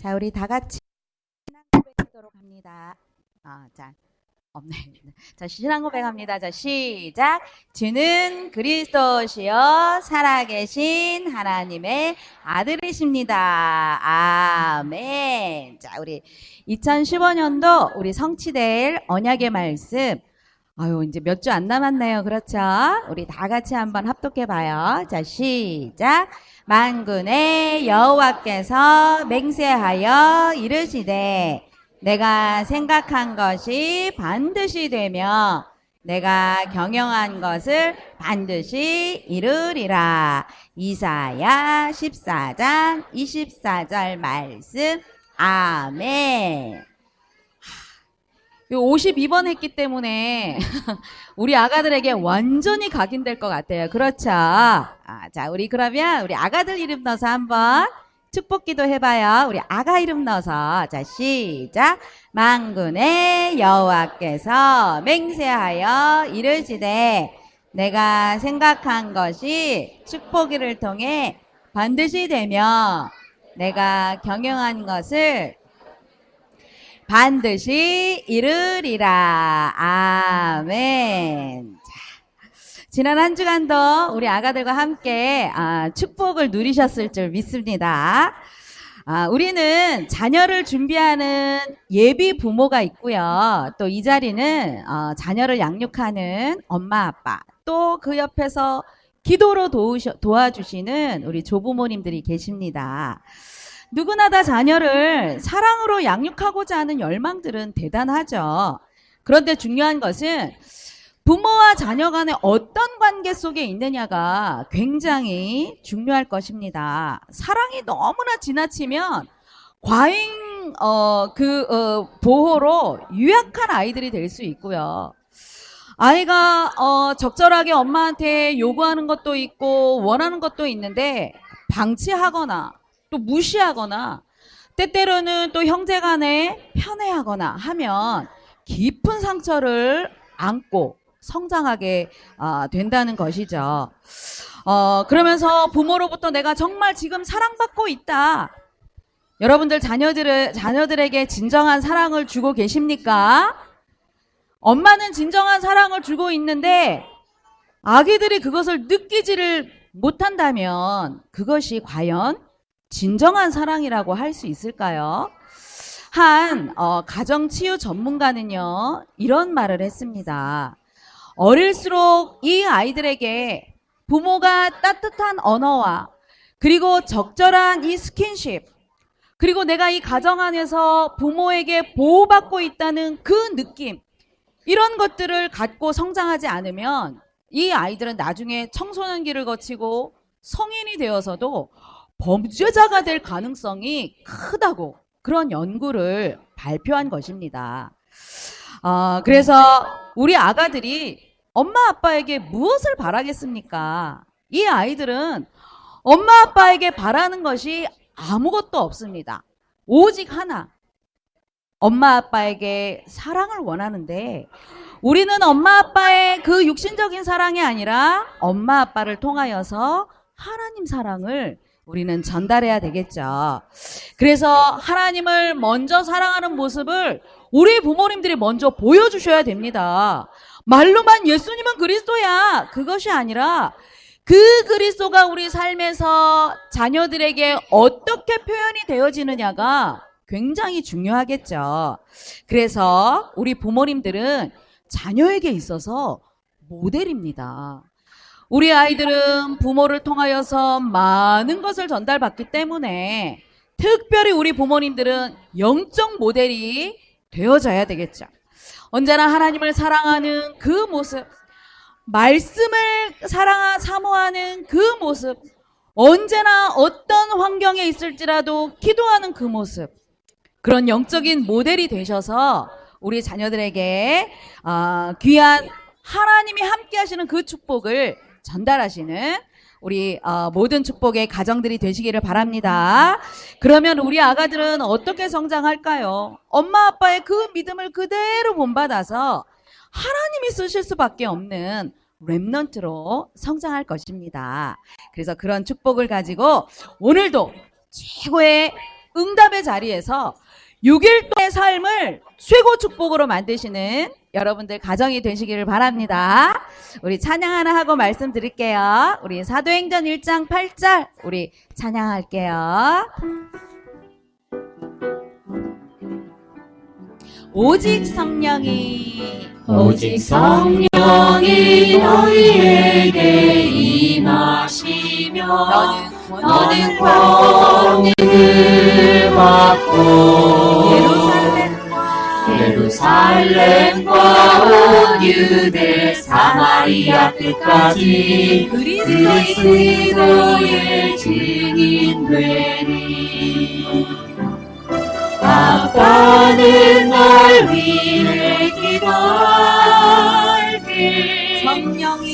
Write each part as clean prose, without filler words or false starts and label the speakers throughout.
Speaker 1: 자, 우리 다 같이 신앙 고백하도록 합니다. 자, 없네. 자, 신앙 고백합니다. 자, 시작. 주는 그리스도시여 살아계신 하나님의 아들이십니다. 아멘. 자, 우리 2015년도 우리 성취될 언약의 말씀. 이제 몇 주 안 남았네요. 그렇죠? 우리 다 같이 한번 합독해 봐요. 자, 시작. 만군의 여호와께서 맹세하여 이르시되 내가 생각한 것이 반드시 되며 내가 경영한 것을 반드시 이루리라. 이사야 14장 24절 말씀. 아멘. 52번 했기 때문에 우리 아가들에게 완전히 각인될 것 같아요. 그렇죠? 자, 우리 그러면 우리 아가들 이름 넣어서 한번 축복기도 해봐요. 우리 아가 이름 넣어서. 자, 시작. 만군의 여호와께서 맹세하여 이르시되 내가 생각한 것이 축복기를 통해 반드시 되며 내가 경영한 것을 반드시 이루리라. 아멘. 자, 지난 한 주간도 우리 아가들과 함께 축복을 누리셨을 줄 믿습니다. 우리는 자녀를 준비하는 예비 부모가 있고요. 또 이 자리는 자녀를 양육하는 엄마 아빠, 또 그 옆에서 기도로 도와주시는 우리 조부모님들이 계십니다. 누구나 다 자녀를 사랑으로 양육하고자 하는 열망들은 대단하죠. 그런데 중요한 것은 부모와 자녀 간의 어떤 관계 속에 있느냐가 굉장히 중요할 것입니다. 사랑이 너무나 지나치면 과잉 보호로 유약한 아이들이 될 수 있고요. 아이가 적절하게 엄마한테 요구하는 것도 있고 원하는 것도 있는데 방치하거나 또 무시하거나 때때로는 또 형제간에 편애하거나 하면 깊은 상처를 안고 성장하게 된다는 것이죠. 그러면서 부모로부터 내가 정말 지금 사랑받고 있다. 여러분들 자녀들에게 진정한 사랑을 주고 계십니까? 엄마는 진정한 사랑을 주고 있는데 아기들이 그것을 느끼지를 못한다면 그것이 과연 진정한 사랑이라고 할 수 있을까요? 한 가정치유 전문가는요 이런 말을 했습니다. 어릴수록 이 아이들에게 부모가 따뜻한 언어와 그리고 적절한 이 스킨십 그리고 내가 이 가정 안에서 부모에게 보호받고 있다는 그 느낌 이런 것들을 갖고 성장하지 않으면 이 아이들은 나중에 청소년기를 거치고 성인이 되어서도 범죄자가 될 가능성이 크다고 그런 연구를 발표한 것입니다. 그래서 우리 아가들이 엄마 아빠에게 무엇을 바라겠습니까? 이 아이들은 엄마 아빠에게 바라는 것이 아무것도 없습니다. 오직 하나. 엄마 아빠에게 사랑을 원하는데 우리는 엄마 아빠의 그 육신적인 사랑이 아니라 엄마 아빠를 통하여서 하나님 사랑을 우리는 전달해야 되겠죠. 그래서 하나님을 먼저 사랑하는 모습을 우리 부모님들이 먼저 보여주셔야 됩니다. 말로만 예수님은 그리스도야. 그것이 아니라 그 그리스도가 우리 삶에서 자녀들에게 어떻게 표현이 되어지느냐가 굉장히 중요하겠죠. 그래서 우리 부모님들은 자녀에게 있어서 모델입니다. 우리 아이들은 부모를 통하여서 많은 것을 전달받기 때문에 특별히 우리 부모님들은 영적 모델이 되어져야 되겠죠. 언제나 하나님을 사랑하는 그 모습, 말씀을 사모하는 그 모습, 언제나 어떤 환경에 있을지라도 기도하는 그 모습, 그런 영적인 모델이 되셔서 우리 자녀들에게 귀한 하나님이 함께 하시는 그 축복을 전달하시는 우리 모든 축복의 가정들이 되시기를 바랍니다. 그러면 우리 아가들은 어떻게 성장할까요? 엄마 아빠의 그 믿음을 그대로 본받아서 하나님이 쓰실 수밖에 없는 렘넌트로 성장할 것입니다. 그래서 그런 축복을 가지고 오늘도 최고의 응답의 자리에서 6일 동안의 삶을 최고 축복으로 만드시는 여러분들 가정이 되시기를 바랍니다. 우리 찬양 하나 하고 말씀드릴게요. 우리 사도행전 1장 8절 우리 찬양할게요. 오직 성령이
Speaker 2: 너희에게 임하시며 너는 권능을 받고 예루살렘과 온 유대 사마리아 끝까지 그리스도의 증인 되리. 아빠는 널 위해 기도할게.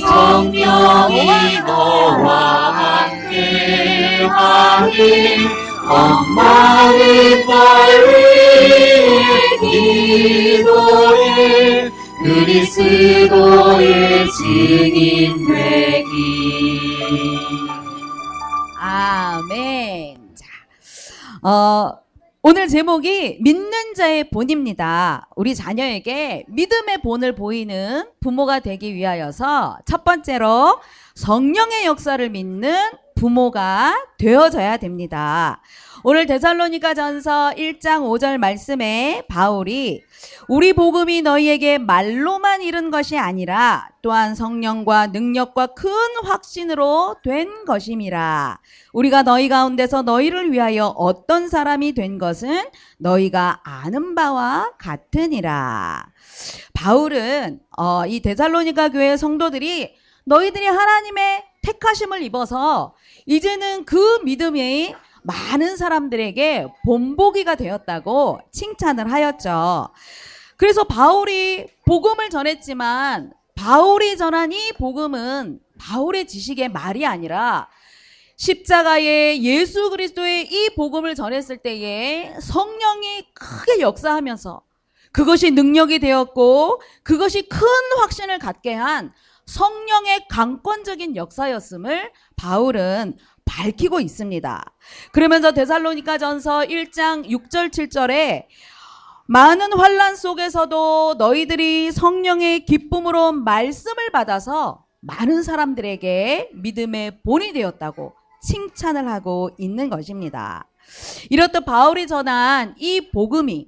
Speaker 2: 성령이 너와 함께하니 엄마는 널 위해 기도해. 그리스도의 증인 되기.
Speaker 1: 아멘. 자, 오늘 제목이 믿는 자의 본입니다. 우리 자녀에게 믿음의 본을 보이는 부모가 되기 위하여서 첫 번째로 성령의 역사를 믿는 부모가 되어져야 됩니다. 오늘 데살로니가전서 1장 5절 말씀에 바울이 우리 복음이 너희에게 말로만 이른 것이 아니라 또한 성령과 능력과 큰 확신으로 된 것임이라. 우리가 너희 가운데서 너희를 위하여 어떤 사람이 된 것은 너희가 아는 바와 같으니라. 바울은 이 데살로니가 교회 성도들이 너희들이 하나님의 택하심을 입어서 이제는 그 믿음이 많은 사람들에게 본보기가 되었다고 칭찬을 하였죠. 그래서 바울이 복음을 전했지만 바울이 전한 이 복음은 바울의 지식의 말이 아니라 십자가의 예수 그리스도의 이 복음을 전했을 때에 성령이 크게 역사하면서 그것이 능력이 되었고 그것이 큰 확신을 갖게 한 성령의 강권적인 역사였음을 바울은 밝히고 있습니다. 그러면서 데살로니가전서 1장 6절 7절에 많은 환난 속에서도 너희들이 성령의 기쁨으로 말씀을 받아서 많은 사람들에게 믿음의 본이 되었다고 칭찬을 하고 있는 것입니다. 이렇듯 바울이 전한 이 복음이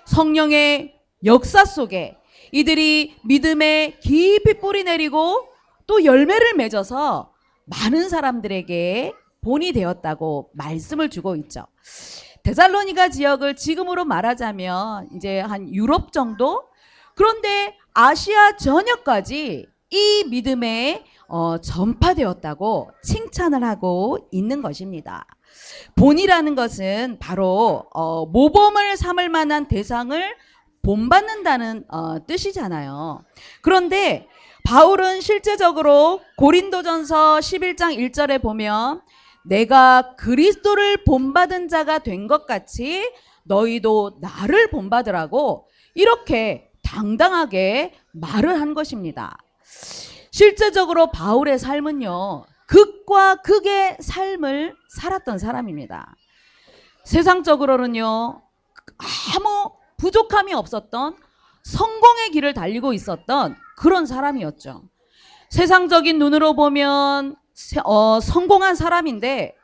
Speaker 1: 성령의 역사 속에 이들이 믿음에 깊이 뿌리 내리고 또 열매를 맺어서 많은 사람들에게 본이 되었다고 말씀을 주고 있죠. 데살로니가 지역을 지금으로 말하자면 이제 한 유럽 정도? 그런데 아시아 전역까지 이 믿음에 전파되었다고 칭찬을 하고 있는 것입니다. 본이라는 것은 바로 모범을 삼을 만한 대상을 본받는다는 뜻이잖아요. 그런데 바울은 실제적으로 고린도전서 11장 1절에 보면 내가 그리스도를 본받은 자가 된 것 같이 너희도 나를 본받으라고 이렇게 당당하게 말을 한 것입니다. 실제적으로 바울의 삶은요, 극과 극의 삶을 살았던 사람입니다. 세상적으로는요, 아무 부족함이 없었던 성공의 길을 달리고 있었던 그런 사람이었죠. 세상적인 눈으로 보면 성공한 사람인데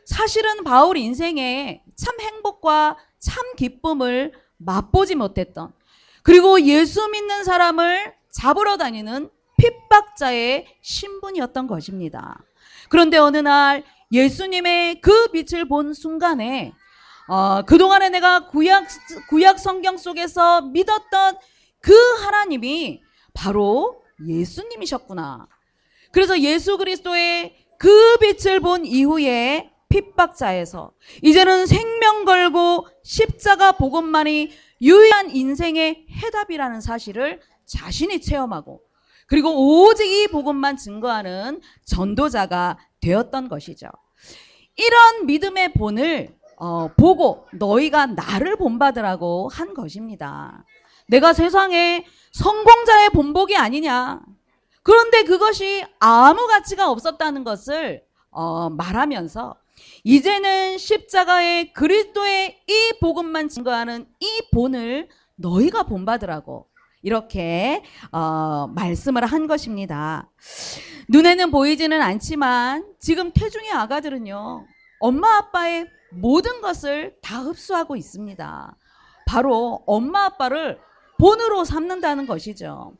Speaker 1: 사실은 바울 인생에 참 행복과 참 기쁨을 맛보지 못했던, 그리고 예수 믿는 사람을 잡으러 다니는 핍박자의 신분이었던 것입니다. 그런데 어느 날 예수님의 그 빛을 본 순간에 그동안에 내가 구약 성경 속에서 믿었던 그 하나님이 바로 예수님이셨구나. 그래서 예수 그리스도의 그 빛을 본 이후에 핍박자에서 이제는 생명 걸고 십자가 복음만이 유일한 인생의 해답이라는 사실을 자신이 체험하고, 그리고 오직 이 복음만 증거하는 전도자가 되었던 것이죠. 이런 믿음의 본을 보고 너희가 나를 본받으라고 한 것입니다. 내가 세상에 성공자의 본보기 아니냐. 그런데 그것이 아무 가치가 없었다는 것을 말하면서 이제는 십자가의 그리스도의 이 복음만 증거하는 이 본을 너희가 본받으라고 이렇게 말씀을 한 것입니다. 눈에는 보이지는 않지만 지금 태중의 아가들은요, 엄마 아빠의 모든 것을 다 흡수하고 있습니다. 바로 엄마 아빠를 본으로 삼는다는 것이죠.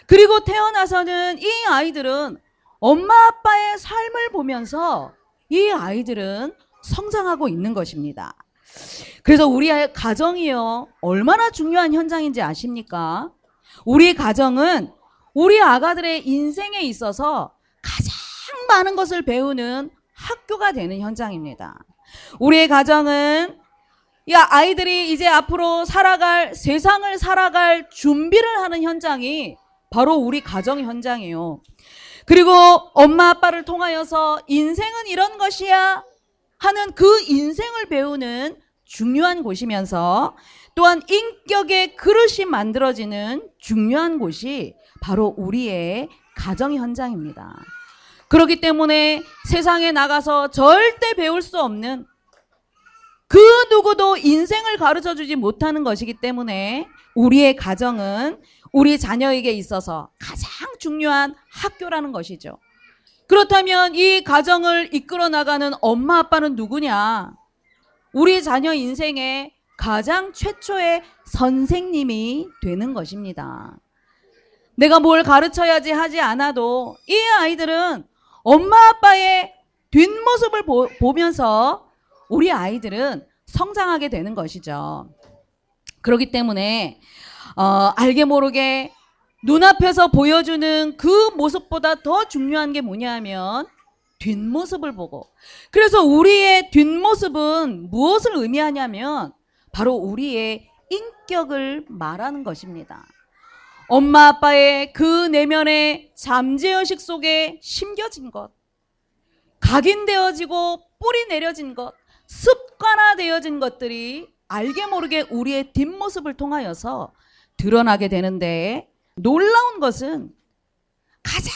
Speaker 1: 그리고 태어나서는 이 아이들은 엄마 아빠의 삶을 보면서 이 아이들은 성장하고 있는 것입니다. 그래서 우리 가정이요, 얼마나 중요한 현장인지 아십니까? 우리 가정은 우리 아가들의 인생에 있어서 가장 많은 것을 배우는 학교가 되는 현장입니다. 우리의 가정은 아이들이 이제 앞으로 세상을 살아갈 준비를 하는 현장이 바로 우리 가정 현장이에요. 그리고 엄마 아빠를 통하여서 인생은 이런 것이야 하는 그 인생을 배우는 중요한 곳이면서 또한 인격의 그릇이 만들어지는 중요한 곳이 바로 우리의 가정 현장입니다. 그렇기 때문에 세상에 나가서 절대 배울 수 없는 그 누구도 인생을 가르쳐주지 못하는 것이기 때문에 우리의 가정은 우리 자녀에게 있어서 가장 중요한 학교라는 것이죠. 그렇다면 이 가정을 이끌어 나가는 엄마 아빠는 누구냐? 우리 자녀 인생의 가장 최초의 선생님이 되는 것입니다. 내가 뭘 가르쳐야지 하지 않아도 이 아이들은 엄마 아빠의 뒷모습을 보면서 우리 아이들은 성장하게 되는 것이죠. 그렇기 때문에 알게 모르게 눈앞에서 보여주는 그 모습보다 더 중요한 게 뭐냐 하면 뒷모습을 보고, 그래서 우리의 뒷모습은 무엇을 의미하냐면 바로 우리의 인격을 말하는 것입니다. 엄마 아빠의 그 내면의 잠재의식 속에 심겨진 것, 각인되어지고 뿌리 내려진 것, 습관화되어진 것들이 알게 모르게 우리의 뒷모습을 통하여서 드러나게 되는데, 놀라운 것은 가장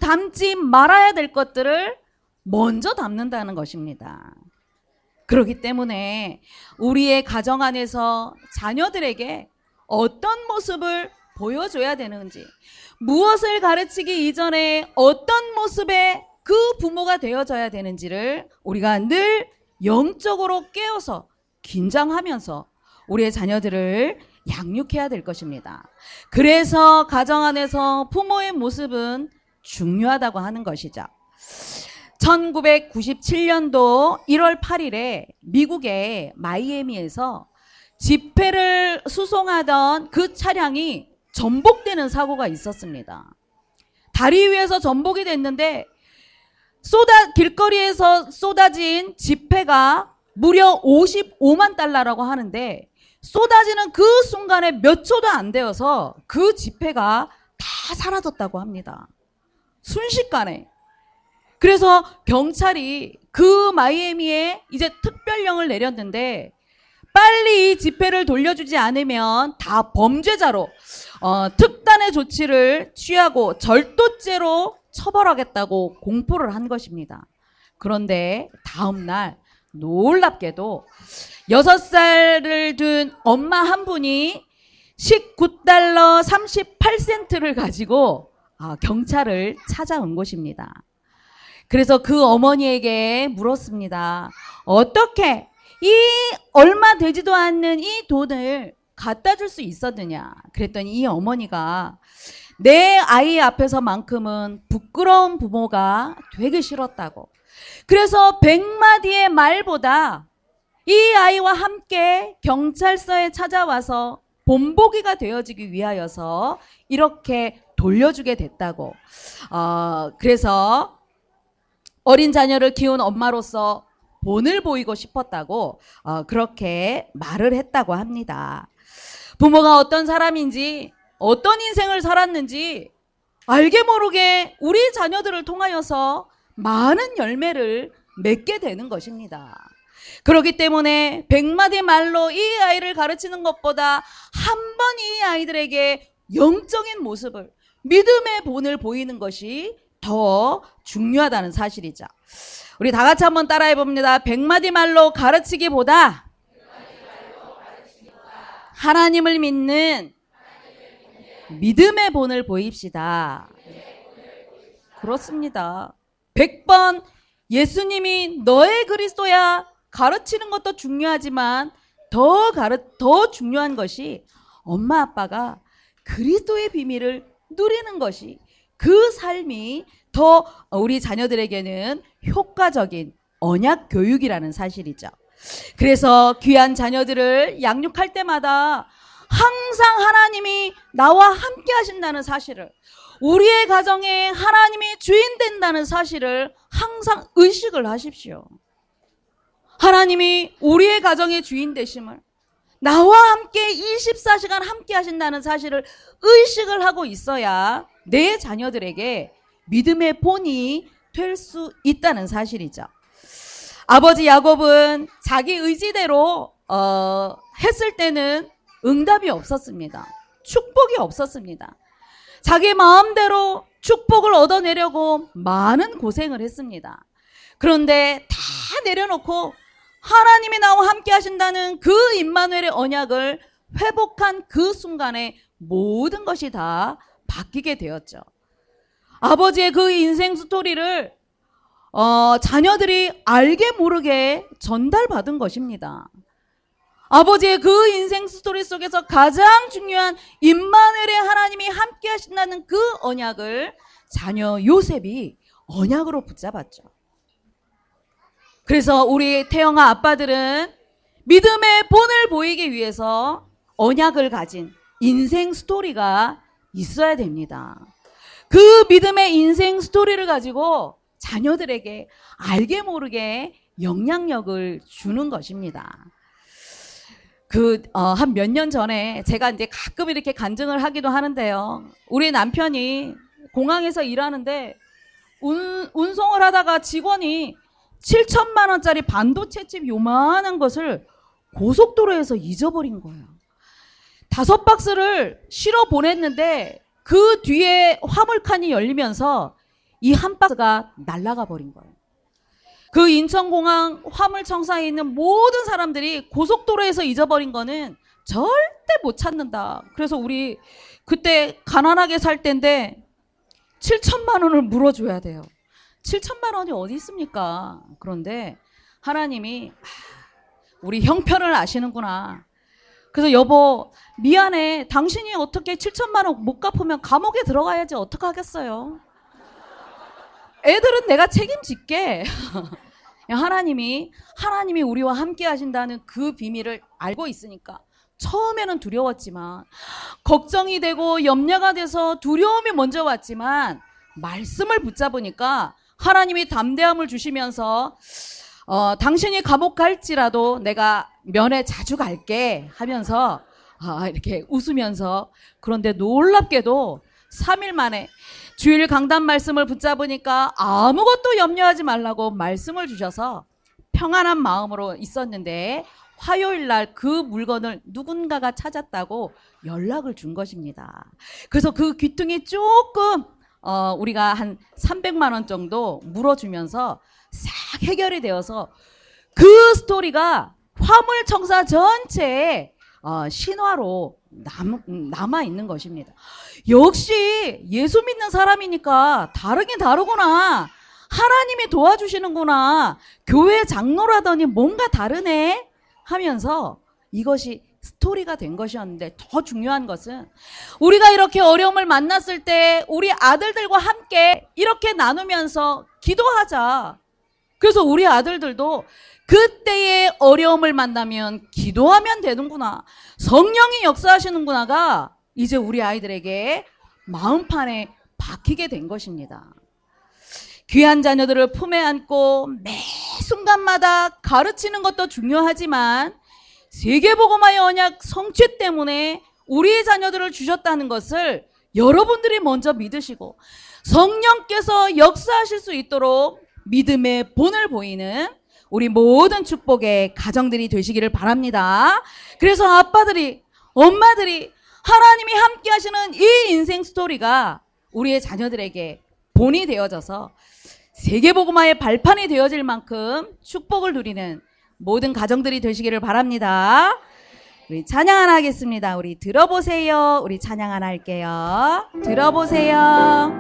Speaker 1: 담지 말아야 될 것들을 먼저 담는다는 것입니다. 그렇기 때문에 우리의 가정 안에서 자녀들에게 어떤 모습을 보여줘야 되는지, 무엇을 가르치기 이전에 어떤 모습의 그 부모가 되어져야 되는지를 우리가 늘 영적으로 깨어서 긴장하면서 우리의 자녀들을 양육해야 될 것입니다. 그래서 가정 안에서 부모의 모습은 중요하다고 하는 것이죠. 1997년도 1월 8일에 미국의 마이애미에서 집회를 수송하던 그 차량이 전복되는 사고가 있었습니다. 다리 위에서 전복이 됐는데 길거리에서 쏟아진 지폐가 무려 55만 달러라고 하는데, 쏟아지는 그 순간에 몇 초도 안 되어서 그 지폐가 다 사라졌다고 합니다. 순식간에. 그래서 경찰이 그 마이애미에 이제 특별령을 내렸는데, 빨리 이 지폐를 돌려주지 않으면 다 범죄자로 특단의 조치를 취하고 절도죄로 처벌하겠다고 공포를 한 것입니다. 그런데 다음 날 놀랍게도 6살을 둔 엄마 한 분이 19달러 38센트를 가지고 경찰을 찾아온 것입니다. 그래서 그 어머니에게 물었습니다. 어떻게 이 얼마 되지도 않는 이 돈을 갖다 줄 수 있었느냐? 그랬더니 이 어머니가 내 아이 앞에서만큼은 부끄러운 부모가 되기 싫었다고. 그래서 100마디의 말보다 이 아이와 함께 경찰서에 찾아와서 본보기가 되어지기 위하여서 이렇게 돌려주게 됐다고. 그래서 어린 자녀를 키운 엄마로서 본을 보이고 싶었다고 그렇게 말을 했다고 합니다. 부모가 어떤 사람인지, 어떤 인생을 살았는지 알게 모르게 우리 자녀들을 통하여서 많은 열매를 맺게 되는 것입니다. 그렇기 때문에 100마디 말로 이 아이를 가르치는 것보다 한 번 이 아이들에게 영적인 모습을, 믿음의 본을 보이는 것이 더 중요하다는 사실이죠. 우리 다 같이 한번 따라해 봅니다. 100마디 말로 가르치기보다 하나님을 믿는 믿음의 본을 보입시다. 그렇습니다. 100번 예수님이 너의 그리스도야 가르치는 것도 중요하지만 더 중요한 것이 엄마 아빠가 그리스도의 비밀을 누리는 것이, 그 삶이 더 우리 자녀들에게는 효과적인 언약 교육이라는 사실이죠. 그래서 귀한 자녀들을 양육할 때마다 항상 하나님이 나와 함께 하신다는 사실을, 우리의 가정에 하나님이 주인 된다는 사실을 항상 의식을 하십시오. 하나님이 우리의 가정의 주인 되심을, 나와 함께 24시간 함께 하신다는 사실을 의식을 하고 있어야 내 자녀들에게 믿음의 본이 될 수 있다는 사실이죠. 아버지 야곱은 자기 의지대로 했을 때는 응답이 없었습니다. 축복이 없었습니다. 자기 마음대로 축복을 얻어내려고 많은 고생을 했습니다. 그런데 다 내려놓고 하나님이 나와 함께 하신다는 그 임마누엘의 언약을 회복한 그 순간에 모든 것이 다 바뀌게 되었죠. 아버지의 그 인생 스토리를 자녀들이 알게 모르게 전달받은 것입니다. 아버지의 그 인생 스토리 속에서 가장 중요한 임마누엘의 하나님이 함께 하신다는 그 언약을 자녀 요셉이 언약으로 붙잡았죠. 그래서 우리 태영아 아빠들은 믿음의 본을 보이기 위해서 언약을 가진 인생 스토리가 있어야 됩니다. 그 믿음의 인생 스토리를 가지고 자녀들에게 알게 모르게 영향력을 주는 것입니다. 한 몇 년 전에 제가 이제 가끔 이렇게 간증을 하기도 하는데요. 우리 남편이 공항에서 일하는데 운송을 하다가 직원이 7천만 원짜리 반도체 칩 요만한 것을 고속도로에서 잊어버린 거예요. 5박스를 실어 보냈는데 그 뒤에 화물칸이 열리면서 이 한 박스가 날아가 버린 거예요. 그 인천공항 화물청사에 있는 모든 사람들이 고속도로에서 잊어버린 거는 절대 못 찾는다. 그래서 우리 그때 가난하게 살 때인데 7천만 원을 물어줘야 돼요. 7천만 원이 어디 있습니까? 그런데 하나님이 우리 형편을 아시는구나. 그래서 여보 미안해. 당신이 어떻게 7천만 원 못 갚으면 감옥에 들어가야지 어떡하겠어요. 애들은 내가 책임질게. 하나님이 우리와 함께 하신다는 그 비밀을 알고 있으니까 처음에는 두려웠지만, 걱정이 되고 염려가 돼서 두려움이 먼저 왔지만 말씀을 붙잡으니까 하나님이 담대함을 주시면서 당신이 감옥 갈지라도 내가 면회 자주 갈게 하면서 이렇게 웃으면서, 그런데 놀랍게도 3일 만에 주일 강단 말씀을 붙잡으니까 아무것도 염려하지 말라고 말씀을 주셔서 평안한 마음으로 있었는데 화요일 날 그 물건을 누군가가 찾았다고 연락을 준 것입니다. 그래서 그 귀퉁이 조금 우리가 한 300만 원 정도 물어주면서 싹 해결이 되어서 그 스토리가 화물청사 전체에 신화로 남아있는 것입니다. 역시 예수 믿는 사람이니까 다르긴 다르구나. 하나님이 도와주시는구나. 교회 장로라더니 뭔가 다르네 하면서 이것이 스토리가 된 것이었는데, 더 중요한 것은 우리가 이렇게 어려움을 만났을 때 우리 아들들과 함께 이렇게 나누면서 기도하자. 그래서 우리 아들들도 그때의 어려움을 만나면 기도하면 되는구나, 성령이 역사하시는구나가 이제 우리 아이들에게 마음판에 박히게 된 것입니다. 귀한 자녀들을 품에 안고 매 순간마다 가르치는 것도 중요하지만 세계복음화의 언약 성취 때문에 우리의 자녀들을 주셨다는 것을 여러분들이 먼저 믿으시고 성령께서 역사하실 수 있도록 믿음의 본을 보이는 우리 모든 축복의 가정들이 되시기를 바랍니다. 그래서 아빠들이, 엄마들이 하나님이 함께 하시는 이 인생 스토리가 우리의 자녀들에게 본이 되어져서 세계복음화의 발판이 되어질 만큼 축복을 누리는 모든 가정들이 되시기를 바랍니다. 우리 찬양 하나 하겠습니다. 우리 들어보세요. 우리 찬양 하나 할게요. 들어보세요.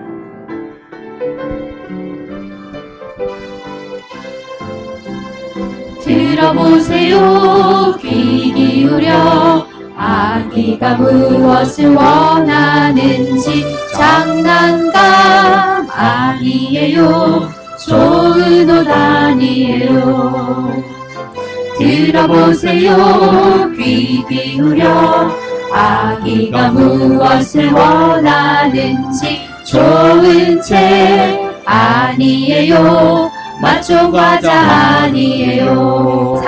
Speaker 2: 들어보세요. 귀 기울여 아기가 무엇을 원하는지 장난감 아니에요. 좋은 옷 아니에요. 들어보세요. 귀 기울여 아기가 무엇을 원하는지 좋은 책 아니에요. 맛좋은 과자 아니에요.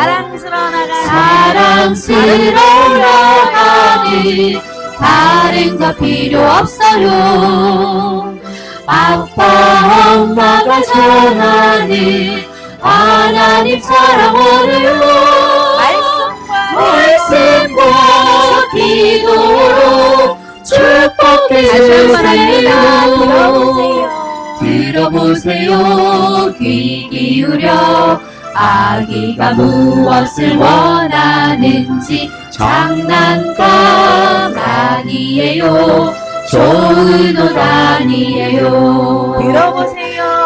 Speaker 2: 사랑스러워 나가는 다른 거 필요 없어요. 아빠 엄마가 전하는 하나님 사랑 오래요. 말씀과 기도로 축복해 주세요. 들어보세요. 귀 기울여 아기가 무엇을 원하는지 장난감 아니에요. 좋은 옷 아니에요.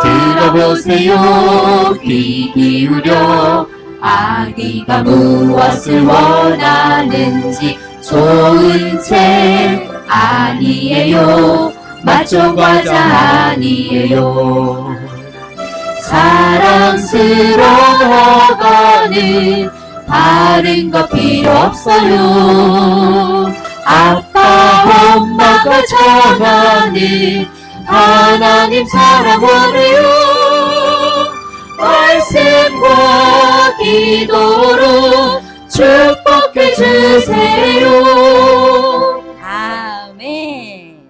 Speaker 2: 들어보세요. 귀 기울여 아기가 무엇을 원하는지 좋은 책 아니에요. 맛좋은 과자 아니에요. 사랑스러워가는 다른 거 필요 없어요. 아빠 엄마가 전하는 하나님 사랑 원해요. 말씀과 기도로 축복해 주세요.
Speaker 1: 아멘.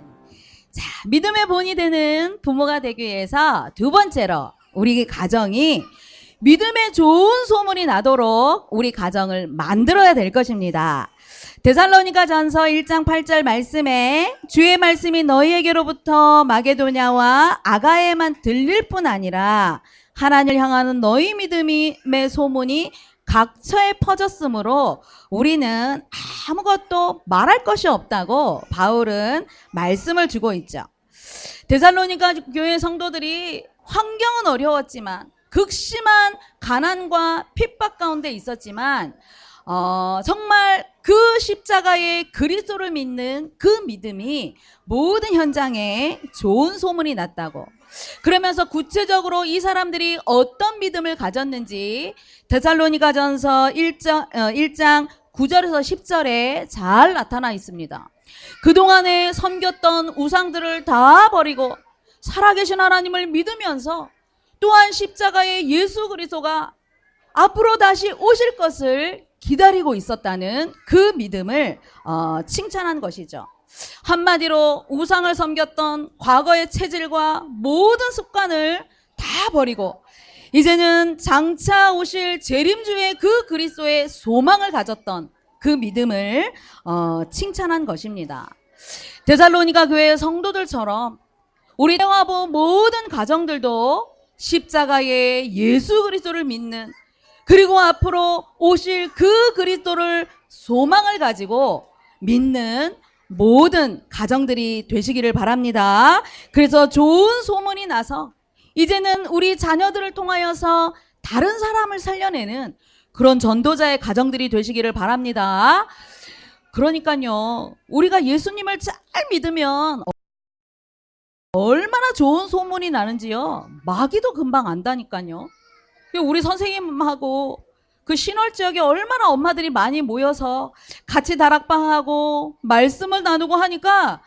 Speaker 1: 자, 믿음의 본이 되는 부모가 되기 위해서 두 번째로 우리 가정이 믿음의 좋은 소문이 나도록 우리 가정을 만들어야 될 것입니다. 데살로니가 전서 1장 8절 말씀에 주의 말씀이 너희에게로부터 마게도냐와 아가에만 들릴 뿐 아니라 하나님을 향하는 너희 믿음의 소문이 각처에 퍼졌으므로 우리는 아무것도 말할 것이 없다고 바울은 말씀을 주고 있죠. 데살로니가 교회 성도들이 환경은 어려웠지만 극심한 가난과 핍박 가운데 있었지만 정말 그 십자가의 그리스도를 믿는 그 믿음이 모든 현장에 좋은 소문이 났다고. 그러면서 구체적으로 이 사람들이 어떤 믿음을 가졌는지 데살로니가전서 1장 9절에서 10절에 잘 나타나 있습니다. 그동안에 섬겼던 우상들을 다 버리고 살아계신 하나님을 믿으면서 또한 십자가의 예수 그리스도가 앞으로 다시 오실 것을 기다리고 있었다는 그 믿음을 칭찬한 것이죠. 한마디로 우상을 섬겼던 과거의 체질과 모든 습관을 다 버리고 이제는 장차 오실 재림주의 그 그리스도의 소망을 가졌던 그 믿음을 칭찬한 것입니다. 데살로니가 교회 성도들처럼 우리 대화부 모든 가정들도 십자가의 예수 그리스도를 믿는 그리고 앞으로 오실 그 그리스도를 소망을 가지고 믿는 모든 가정들이 되시기를 바랍니다. 그래서 좋은 소문이 나서 이제는 우리 자녀들을 통하여서 다른 사람을 살려내는 그런 전도자의 가정들이 되시기를 바랍니다. 그러니까요, 우리가 예수님을 잘 믿으면 얼마나 좋은 소문이 나는지요. 마귀도 금방 안다니까요. 우리 선생님하고 그 신월 지역에 얼마나 엄마들이 많이 모여서 같이 다락방하고 말씀을 나누고 하니까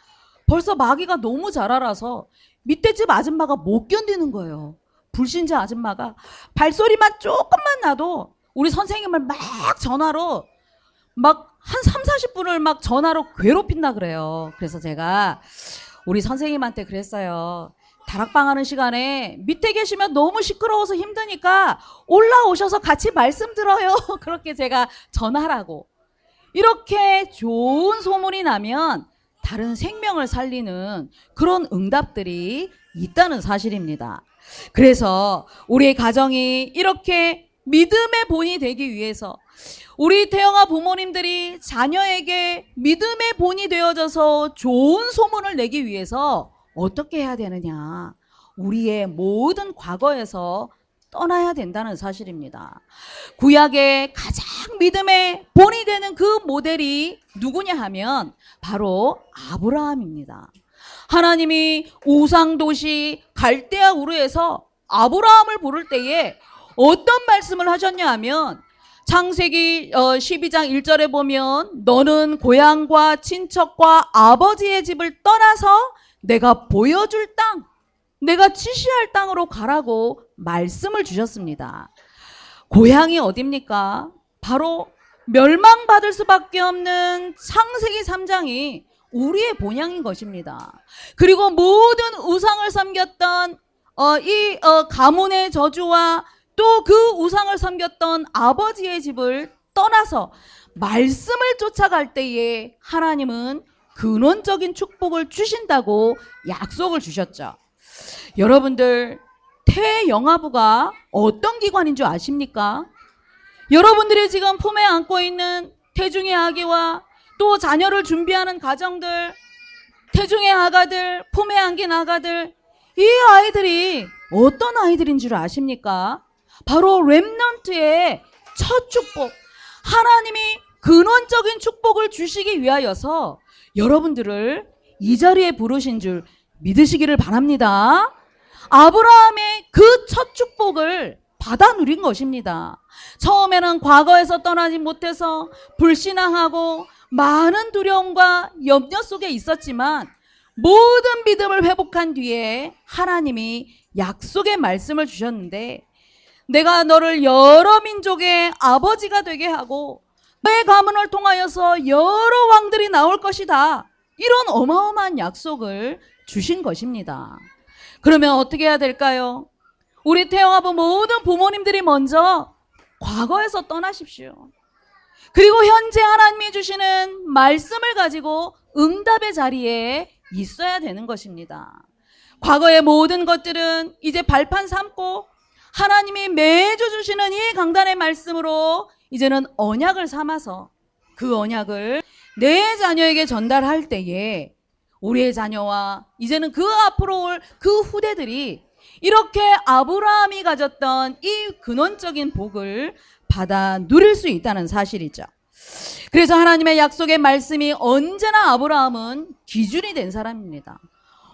Speaker 1: 벌써 마귀가 너무 잘 알아서 밑에 집 아줌마가 못 견디는 거예요. 불신자 아줌마가 발소리만 조금만 나도 우리 선생님을 막 전화로 막 한 30-40분을 막 전화로 괴롭힌다 그래요. 그래서 제가 우리 선생님한테 그랬어요. 다락방 하는 시간에 밑에 계시면 너무 시끄러워서 힘드니까 올라오셔서 같이 말씀 들어요. 그렇게 제가 전하라고. 이렇게 좋은 소문이 나면 다른 생명을 살리는 그런 응답들이 있다는 사실입니다. 그래서 우리의 가정이 이렇게 믿음의 본이 되기 위해서 우리 태영아 부모님들이 자녀에게 믿음의 본이 되어져서 좋은 소문을 내기 위해서 어떻게 해야 되느냐? 우리의 모든 과거에서 떠나야 된다는 사실입니다. 구약의 가장 믿음의 본이 되는 그 모델이 누구냐 하면 바로 아브라함입니다. 하나님이 우상도시 갈대아 우르에서 아브라함을 부를 때에 어떤 말씀을 하셨냐 하면 창세기 12장 1절에 보면 너는 고향과 친척과 아버지의 집을 떠나서 내가 보여줄 땅, 내가 지시할 땅으로 가라고 말씀을 주셨습니다. 고향이 어딥니까? 바로 멸망받을 수밖에 없는 창세기 3장이 우리의 본향인 것입니다. 그리고 모든 우상을 섬겼던 가문의 저주와 또 그 우상을 섬겼던 아버지의 집을 떠나서 말씀을 쫓아갈 때에 하나님은 근원적인 축복을 주신다고 약속을 주셨죠. 여러분들 태영아부가 어떤 기관인 줄 아십니까? 여러분들이 지금 품에 안고 있는 태중의 아기와 또 자녀를 준비하는 가정들, 태중의 아가들, 품에 안긴 아가들, 이 아이들이 어떤 아이들인 줄 아십니까? 바로 렘넌트의 첫 축복, 하나님이 근원적인 축복을 주시기 위하여서 여러분들을 이 자리에 부르신 줄 믿으시기를 바랍니다. 아브라함의 그 첫 축복을 받아 누린 것입니다. 처음에는 과거에서 떠나지 못해서 불신앙하고 많은 두려움과 염려 속에 있었지만 모든 믿음을 회복한 뒤에 하나님이 약속의 말씀을 주셨는데 내가 너를 여러 민족의 아버지가 되게 하고 너의 가문을 통하여서 여러 왕들이 나올 것이다. 이런 어마어마한 약속을 주신 것입니다. 그러면 어떻게 해야 될까요? 우리 태영아부 모든 부모님들이 먼저 과거에서 떠나십시오. 그리고 현재 하나님이 주시는 말씀을 가지고 응답의 자리에 있어야 되는 것입니다. 과거의 모든 것들은 이제 발판 삼고 하나님이 매주 주시는 이 강단의 말씀으로 이제는 언약을 삼아서 그 언약을 내 자녀에게 전달할 때에 우리의 자녀와 이제는 그 앞으로 올 그 후대들이 이렇게 아브라함이 가졌던 이 근원적인 복을 받아 누릴 수 있다는 사실이죠. 그래서 하나님의 약속의 말씀이 언제나 아브라함은 기준이 된 사람입니다.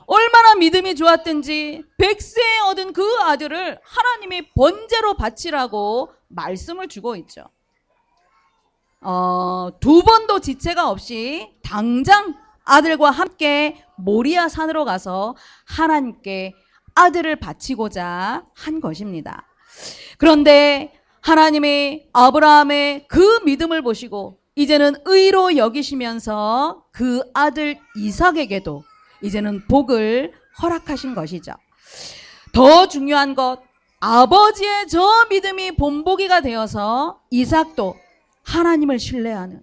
Speaker 1: 얼마나 믿음이 좋았든지 100세에 얻은 그 아들을 하나님이 번제로 바치라고 말씀을 주고 있죠. 두 번도 지체가 없이 당장 아들과 함께 모리아 산으로 가서 하나님께 아들을 바치고자 한 것입니다. 그런데 하나님이 아브라함의 그 믿음을 보시고 이제는 의로 여기시면서 그 아들 이삭에게도 이제는 복을 허락하신 것이죠. 더 중요한 것, 아버지의 저 믿음이 본보기가 되어서 이삭도 하나님을 신뢰하는,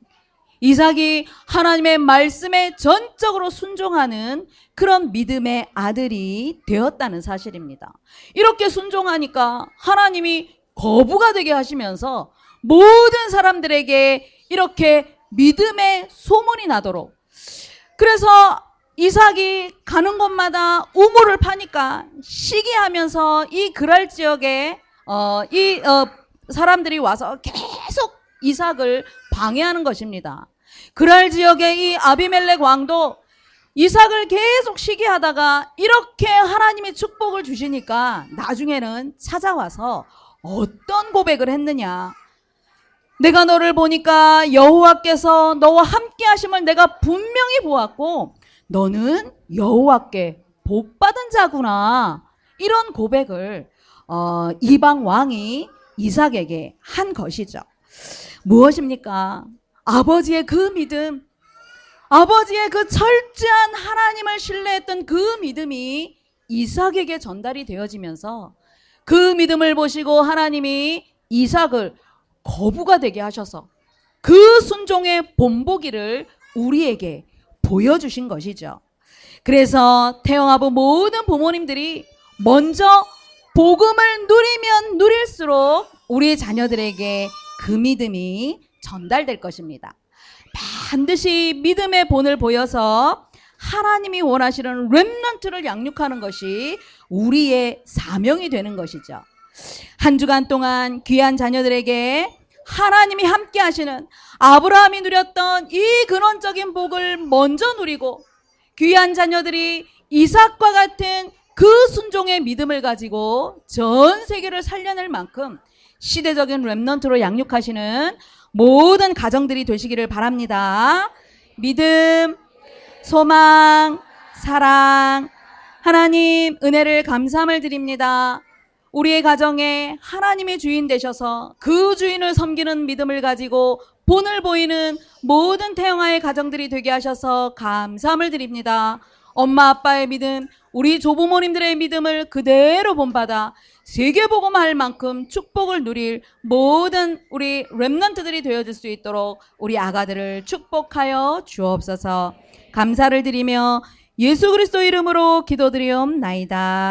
Speaker 1: 이삭이 하나님의 말씀에 전적으로 순종하는 그런 믿음의 아들이 되었다는 사실입니다. 이렇게 순종하니까 하나님이 거부가 되게 하시면서 모든 사람들에게 이렇게 믿음의 소문이 나도록, 그래서 이삭이 가는 곳마다 우물을 파니까 시기하면서 이 그랄 지역에 사람들이 와서 계속 이삭을 방해하는 것입니다. 그랄 지역의 이 아비멜렉 왕도 이삭을 계속 시기하다가 이렇게 하나님이 축복을 주시니까 나중에는 찾아와서 어떤 고백을 했느냐. 내가 너를 보니까 여호와께서 너와 함께 하심을 내가 분명히 보았고 너는 여호와께 복받은 자구나. 이런 고백을 이방 왕이 이삭에게 한 것이죠. 무엇입니까? 아버지의 그 믿음, 아버지의 그 철저한 하나님을 신뢰했던 그 믿음이 이삭에게 전달이 되어지면서 그 믿음을 보시고 하나님이 이삭을 거부가 되게 하셔서 그 순종의 본보기를 우리에게 보여주신 것이죠. 그래서 태영아부 모든 부모님들이 먼저 복음을 누리면 누릴수록 우리 자녀들에게 그 믿음이 전달될 것입니다. 반드시 믿음의 본을 보여서 하나님이 원하시는 렘넌트를 양육하는 것이 우리의 사명이 되는 것이죠. 한 주간 동안 귀한 자녀들에게 하나님이 함께 하시는 아브라함이 누렸던 이 근원적인 복을 먼저 누리고 귀한 자녀들이 이삭과 같은 그 순종의 믿음을 가지고 전 세계를 살려낼 만큼 시대적인 렘넌트로 양육하시는 모든 가정들이 되시기를 바랍니다. 믿음, 소망, 사랑, 하나님 은혜를 감사함을 드립니다. 우리의 가정에 하나님의 주인 되셔서 그 주인을 섬기는 믿음을 가지고 본을 보이는 모든 태영아의 가정들이 되게 하셔서 감사함을 드립니다. 엄마 아빠의 믿음, 우리 조부모님들의 믿음을 그대로 본받아 세계복음할 만큼 축복을 누릴 모든 우리 렘넌트들이 되어줄 수 있도록 우리 아가들을 축복하여 주옵소서. 감사를 드리며 예수 그리스도 이름으로 기도드리옵나이다.